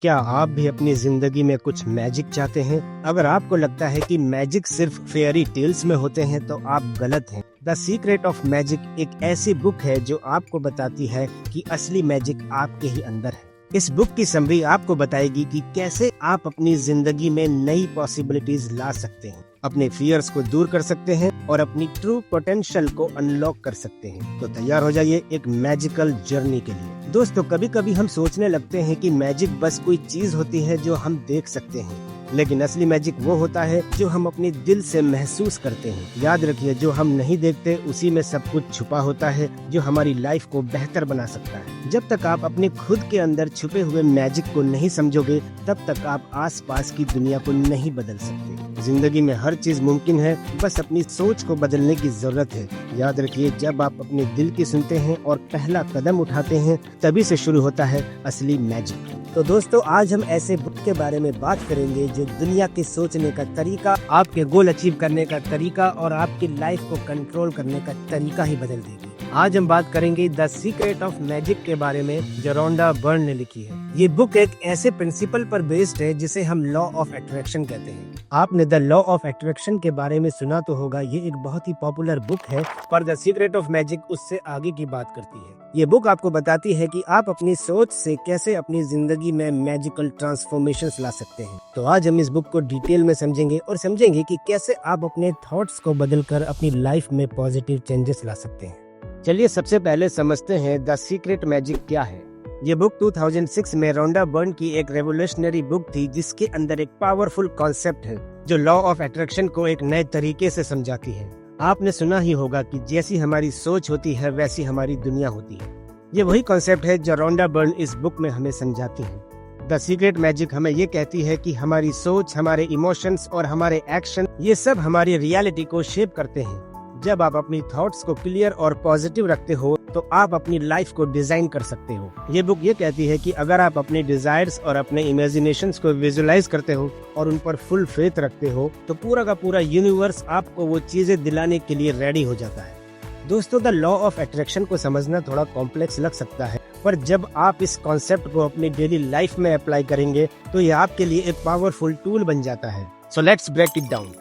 क्या आप भी अपनी जिंदगी में कुछ मैजिक चाहते हैं? अगर आपको लगता है कि मैजिक सिर्फ फेयरी टेल्स में होते हैं तो आप गलत हैं। द सीक्रेट ऑफ मैजिक एक ऐसी बुक है जो आपको बताती है कि असली मैजिक आपके ही अंदर है। इस बुक की समरी आपको बताएगी कि कैसे आप अपनी जिंदगी में नई पॉसिबिलिटीज ला सकते हैं, अपने फियर्स को दूर कर सकते हैं और अपनी ट्रू पोटेंशियल को अनलॉक कर सकते हैं। तो तैयार हो जाइए एक मैजिकल जर्नी के लिए। दोस्तों, कभी कभी हम सोचने लगते हैं कि मैजिक बस कोई चीज होती है जो हम देख सकते हैं, लेकिन असली मैजिक वो होता है जो हम अपने दिल से महसूस करते हैं। याद रखिए, जो हम नहीं देखते उसी में सब कुछ छुपा होता है जो हमारी लाइफ को बेहतर बना सकता है। जब तक आप अपने खुद के अंदर छुपे हुए मैजिक को नहीं समझोगे, तब तक आप आसपास की दुनिया को नहीं बदल सकते। जिंदगी में हर चीज मुमकिन है, बस अपनी सोच को बदलने की जरूरत है। याद रखिए, जब आप अपने दिल की सुनते हैं और पहला कदम उठाते हैं, तभी से शुरू होता है असली मैजिक। तो दोस्तों, आज हम ऐसे बुक के बारे में बात करेंगे जो दुनिया के सोचने का तरीका, आपके गोल अचीव करने का तरीका और आपकी लाइफ को कंट्रोल करने का तरीका ही बदल देगी। आज हम बात करेंगे द सीक्रेट ऑफ मैजिक के बारे में, जो रोंडा बर्न ने लिखी है। ये बुक एक ऐसे प्रिंसिपल पर बेस्ड है जिसे हम लॉ ऑफ अट्रैक्शन कहते हैं। आपने द लॉ ऑफ अट्रैक्शन के बारे में सुना तो होगा। ये एक बहुत ही पॉपुलर बुक है, पर द सीक्रेट ऑफ मैजिक उससे आगे की बात करती है। ये बुक आपको बताती है कि आप अपनी सोच से कैसे अपनी जिंदगी में मैजिकल ट्रांसफॉर्मेशंस ला सकते हैं। तो आज हम इस बुक को डिटेल में समझेंगे और समझेंगे कि कैसे आप अपने थॉट्स को बदलकर अपनी लाइफ में पॉजिटिव चेंजेस ला सकते हैं। चलिए सबसे पहले समझते हैं द सीक्रेट मैजिक क्या है। ये बुक 2006 में रोंडा बर्न की एक रेवोल्यूशनरी बुक थी, जिसके अंदर एक पावरफुल कॉन्सेप्ट है जो लॉ ऑफ अट्रैक्शन को एक नए तरीके से समझाती है। आपने सुना ही होगा कि जैसी हमारी सोच होती है वैसी हमारी दुनिया होती है। ये वही कॉन्सेप्ट है जो रोंडा बर्न इस बुक में हमें समझाती है। द सीक्रेट मैजिक हमें ये कहती है कि हमारी सोच, हमारे इमोशंस और हमारे एक्शन, ये सब हमारी रियलिटी को शेप करते हैं। जब आप अपनी थॉट्स को क्लियर और पॉजिटिव रखते हो तो आप अपनी लाइफ को डिजाइन कर सकते हो। ये बुक ये कहती है कि अगर आप अपने डिजायर्स और अपने इमेजिनेशंस को विजुलाइज करते हो और उन पर फुल फेथ रखते हो, तो पूरा का पूरा यूनिवर्स आपको वो चीजें दिलाने के लिए रेडी हो जाता है। दोस्तों, द लॉ ऑफ अट्रैक्शन को समझना थोड़ा कॉम्प्लेक्स लग सकता है, पर जब आप इस कॉन्सेप्ट को अपनी डेली लाइफ में अप्लाई करेंगे तो ये आपके लिए एक पावरफुल टूल बन जाता है। So let's break it down.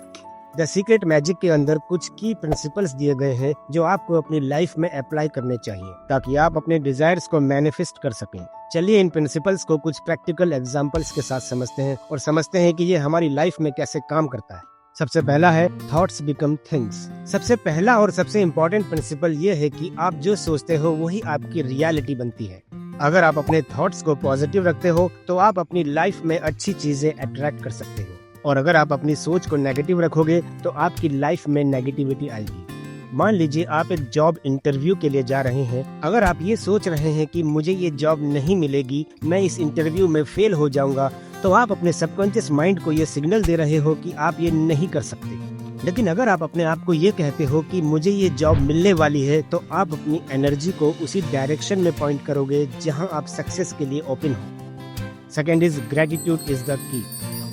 The secret magic के अंदर कुछ की प्रिंसिपल्स दिए गए हैं जो आपको अपनी लाइफ में अप्लाई करने चाहिए ताकि आप अपने डिजायर्स को मैनिफेस्ट कर सकें। चलिए इन प्रिंसिपल्स को कुछ प्रैक्टिकल एग्जांपल्स के साथ समझते हैं और समझते हैं कि ये हमारी लाइफ में कैसे काम करता है। सबसे पहला है थॉट्स बिकम थिंग्स। सबसे पहला और सबसे इम्पोर्टेंट प्रिंसिपल ये है कि आप जो सोचते हो वही आपकी रियलिटी बनती है। अगर आप अपने थॉट्स को पॉजिटिव रखते हो तो आप अपनी लाइफ में अच्छी चीजें अट्रैक्ट कर सकते हो, और अगर आप अपनी सोच को नेगेटिव रखोगे तो आपकी लाइफ में नेगेटिविटी आएगी। मान लीजिए आप एक जॉब इंटरव्यू के लिए जा रहे हैं। अगर आप ये सोच रहे हैं कि मुझे ये जॉब नहीं मिलेगी, मैं इस इंटरव्यू में फेल हो जाऊंगा, तो आप अपने सबकॉन्शियस माइंड को ये सिग्नल दे रहे हो कि आप ये नहीं कर सकते। लेकिन अगर आप अपने आप को ये कहते हो कि मुझे ये जॉब मिलने वाली है, तो आप अपनी एनर्जी को उसी डायरेक्शन में पॉइंट करोगे जहाँ आप सक्सेस के लिए ओपन हो। Second is gratitude is the key.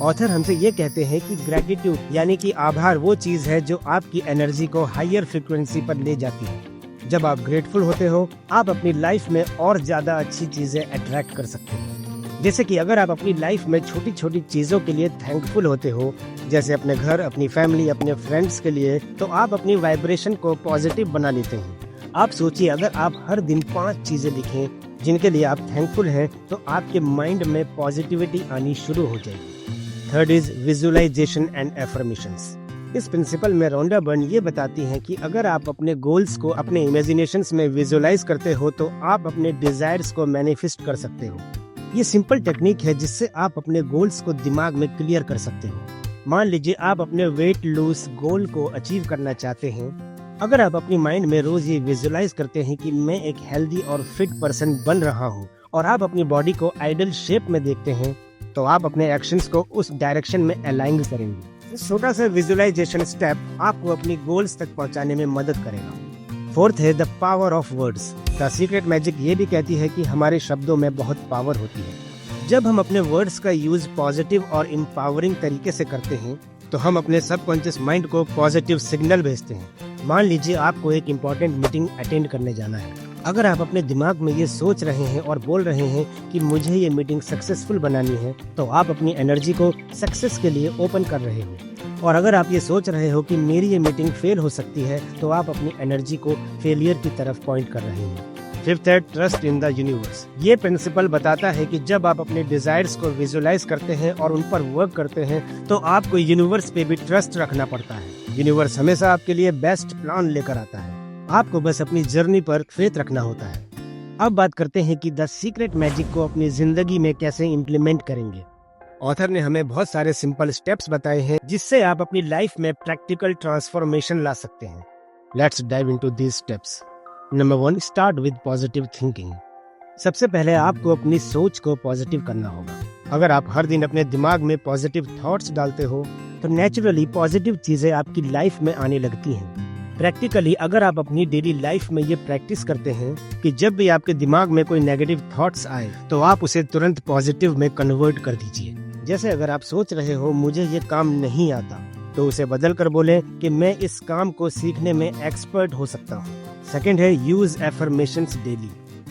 Author हमसे ये कहते हैं कि ग्रेटिट्यूड यानी कि आभार वो चीज है जो आपकी एनर्जी को हायर फ्रीक्वेंसी पर ले जाती है। जब आप ग्रेटफुल होते हो, आप अपनी लाइफ में और ज्यादा अच्छी चीजें अट्रैक्ट कर सकते हो। जैसे कि अगर आप अपनी लाइफ में छोटी छोटी चीजों के लिए थैंकफुल होते हो, जैसे अपने घर, अपनी फैमिली, अपने फ्रेंड्स के लिए, तो आप अपनी वाइब्रेशन को पॉजिटिव बना लेते हैं। आप सोचिए, अगर आप हर दिन 5 चीजें लिखें जिनके लिए आप थैंकफुल हैं, तो आपके माइंड में पॉजिटिविटी आनी शुरू हो जाएगी। Third is visualisation and affirmations. इस प्रिंसिपल में रोंडा बर्न ये बताती हैं कि अगर आप अपने गोल्स को अपने इमेजिनेशंस में विजुअलाइज करते हो तो आप अपने डिजायर्स को मैनिफेस्ट कर सकते हो। ये सिंपल टेक्निक है जिससे आप अपने गोल्स को दिमाग में क्लियर कर सकते हो। मान लीजिए आप अपने वेट लूज गोल को अचीव करना चाहते हैं। अगर आप अपनी माइंड में रोज ये विजुअलाइज करते हैं कि मैं एक हेल्दी और फिट पर्सन बन रहा हूँ, और आप अपनी बॉडी को आइडल शेप में देखते हैं, तो आप अपने एक्शंस को उस डायरेक्शन में अलाइन करेंगे। इस छोटा सा विजुअलाइजेशन स्टेप आपको अपनी गोल्स तक पहुंचाने में मदद करेगा। फोर्थ है the power of words. The secret magic ये भी कहती है कि हमारे शब्दों में बहुत पावर होती है। जब हम अपने वर्ड्स का यूज पॉजिटिव और एम्पावरिंग तरीके से करते हैं, तो हम अपने सबकॉन्शियस माइंड को पॉजिटिव सिग्नल भेजते हैं। मान लीजिए आपको एक इम्पोर्टेंट मीटिंग अटेंड करने जाना है। अगर आप अपने दिमाग में ये सोच रहे हैं और बोल रहे हैं कि मुझे ये मीटिंग सक्सेसफुल बनानी है, तो आप अपनी एनर्जी को सक्सेस के लिए ओपन कर रहे हो। और अगर आप ये सोच रहे हो कि मेरी ये मीटिंग फेल हो सकती है, तो आप अपनी एनर्जी को फेलियर की तरफ पॉइंट कर रहे हैं। फिफ्थ है ट्रस्ट इन द यूनिवर्स। ये प्रिंसिपल बताता है कि जब आप अपने डिजायर्स को विजुलाइज करते हैं और उन पर वर्क करते हैं, तो आपको यूनिवर्स पे भी ट्रस्ट रखना पड़ता है। यूनिवर्स हमेशा आपके लिए बेस्ट प्लान लेकर आता है, आपको बस अपनी जर्नी पर फेथ रखना होता है। अब बात करते हैं कि द सीक्रेट मैजिक को अपनी जिंदगी में कैसे इम्प्लीमेंट करेंगे। ऑथर ने हमें बहुत सारे सिंपल स्टेप्स बताए हैं जिससे आप अपनी लाइफ में प्रैक्टिकल ट्रांसफॉर्मेशन ला सकते हैं। Let's dive into these steps. Number 1, start with positive thinking. सबसे पहले आपको अपनी सोच को पॉजिटिव करना होगा। अगर आप हर दिन अपने दिमाग में पॉजिटिव थॉट्स डालते हो, तो नेचुरली पॉजिटिव चीजें आपकी लाइफ में आने लगती हैं। प्रैक्टिकली अगर आप अपनी डेली लाइफ में ये प्रैक्टिस करते हैं कि जब भी आपके दिमाग में कोई नेगेटिव थॉट्स आए, तो आप उसे तुरंत पॉजिटिव में कन्वर्ट कर दीजिए। जैसे अगर आप सोच रहे हो मुझे ये काम नहीं आता, तो उसे बदल कर बोले कि मैं इस काम को सीखने में एक्सपर्ट हो सकता हूँ। सेकंड है यूज एफर्मेशंस डेली।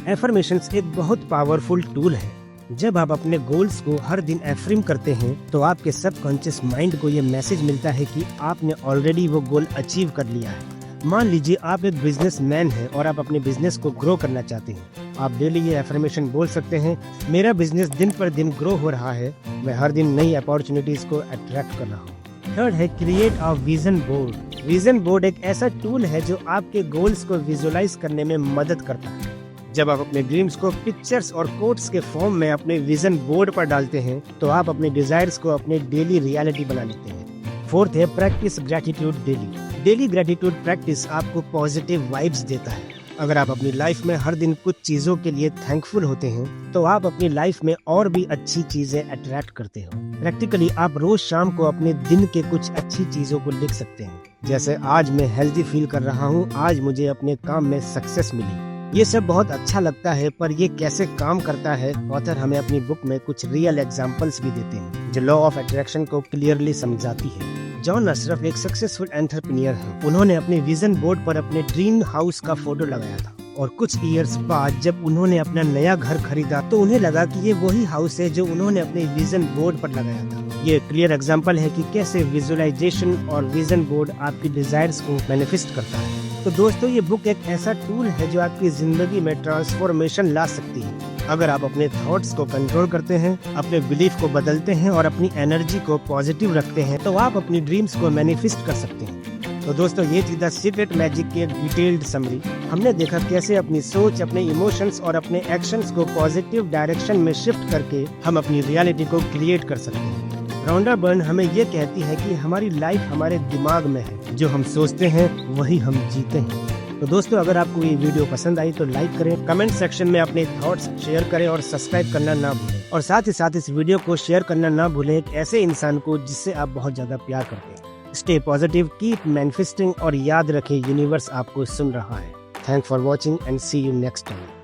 एफर्मेशंस एक बहुत पावरफुल टूल है। जब आप अपने गोल्स को हर दिन एफ्रेम करते हैं, तो आपके सबकॉन्शियस माइंड को ये मैसेज मिलता है कि आपने ऑलरेडी वो गोल अचीव कर लिया है। मान लीजिए आप एक बिजनेसमैन हैं और आप अपने बिजनेस को ग्रो करना चाहते हैं। आप डेली ये एफर्मेशन बोल सकते हैं, मेरा बिजनेस दिन पर दिन ग्रो हो रहा है, मैं हर दिन नई अपॉर्चुनिटीज को अट्रैक्ट कर रहा हूँ। थर्ड है create a vision board. Vision board एक ऐसा टूल है जो आपके गोल्स को विजुलाइज करने में मदद करता है। जब आप अपने ड्रीम्स को पिक्चर्स और कोट्स के फॉर्म में अपने विजन बोर्ड पर डालते हैं, तो आप अपने डिजायर्स को अपने डेली रियलिटी बना लेते हैं। फोर्थ है practice gratitude daily. Daily gratitude practice आपको पॉजिटिव वाइब्स देता है। अगर आप अपनी लाइफ में हर दिन कुछ चीजों के लिए थैंकफुल होते हैं, तो आप अपनी लाइफ में और भी अच्छी चीजें अट्रैक्ट करते हो। प्रैक्टिकली आप रोज शाम को अपने दिन के कुछ अच्छी चीजों को लिख सकते हैं, जैसे आज मैं हेल्दी फील कर रहा हूँ, आज मुझे अपने काम में सक्सेस मिली। ये सब बहुत अच्छा लगता है, पर ये कैसे काम करता है, ऑथर हमें अपनी बुक में कुछ रियल एग्जांपल्स भी देते हैं जो लॉ ऑफ अट्रैक्शन को क्लियरली समझाती है। जॉन अशरफ एक सक्सेसफुल एंटरप्रेन्योर है। उन्होंने अपने विजन बोर्ड पर अपने ड्रीम हाउस का फोटो लगाया था, और कुछ ईयर्स बाद जब उन्होंने अपना नया घर खरीदा, तो उन्हें लगा कि ये वही हाउस है जो उन्होंने अपने विजन बोर्ड पर लगाया था। ये क्लियर एग्जांपल है कि कैसे विजुअलाइजेशन और विजन बोर्ड आपकी डिजायर्स को मैनिफेस्ट करता है। तो दोस्तों, ये बुक एक ऐसा टूल है जो आपकी जिंदगी में ट्रांसफॉर्मेशन ला सकती है। अगर आप अपने थॉट्स को कंट्रोल करते हैं, अपने बिलीफ को बदलते हैं और अपनी एनर्जी को पॉजिटिव रखते हैं, तो आप अपनी ड्रीम्स को मैनिफेस्ट कर सकते हैं। तो दोस्तों, ये थी द सीक्रेट मैजिक की एक डिटेल्ड समरी। हमने देखा कैसे अपनी सोच, अपने इमोशंस और अपने एक्शंस को पॉजिटिव डायरेक्शन में शिफ्ट करके हम अपनी रियलिटी को क्रिएट कर सकते हैं। रॉन्डा बर्न हमें ये कहती है कि हमारी लाइफ हमारे दिमाग में है, जो हम सोचते हैं वही हम जीते हैं। तो दोस्तों, अगर आपको ये वीडियो पसंद आई तो लाइक करें, कमेंट सेक्शन में अपने थॉट्स शेयर करें और सब्सक्राइब करना ना भूलें। और साथ ही साथ इस वीडियो को शेयर करना ना भूलें एक ऐसे इंसान को जिससे आप बहुत ज्यादा प्यार करते हैं। स्टे पॉजिटिव, कीप मैनिफेस्टिंग और याद रखें यूनिवर्स आपको सुन रहा है। Thank for watching and see you next time.